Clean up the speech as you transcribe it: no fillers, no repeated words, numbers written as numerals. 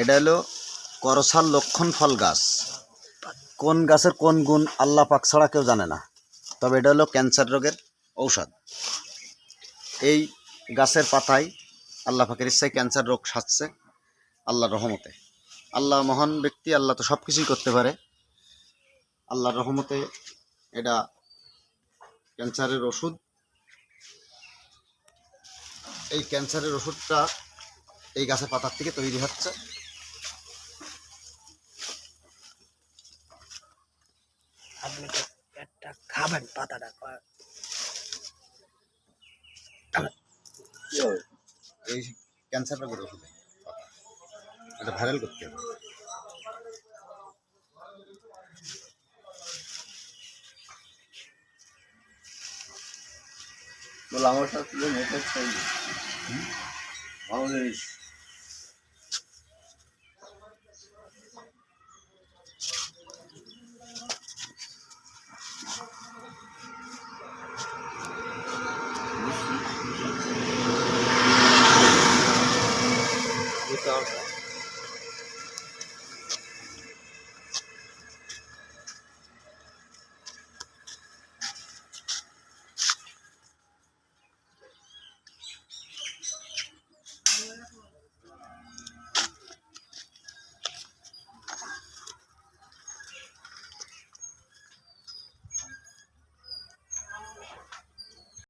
এটা হলো করসাল লক্ষণ ফল গাছ। কোন গাছের কোন গুণ আল্লাহ পাক ছাড়া কেউ জানে না, তবে এটা হলো ক্যান্সার রোগের ঔষধ। এই গাছের পাতায় আল্লাহ পাকের ইচ্ছায় ক্যান্সার রোগ সারছে আল্লাহর রহমতে। আল্লাহ মহান ব্যক্তি, আল্লাহ তো সব কিছুই করতে পারে। আল্লাহর রহমতে এটা ক্যান্সারের ওষুধ। এই ক্যান্সারের ওষুধটা এই গাছের পাতার থেকে তৈরি হচ্ছে। আপনি একটা খাবেন পাতাটা এই ক্যান্সার রোগের ওষুধ এটা ভাইরাল করতে হবে। আমার সাথে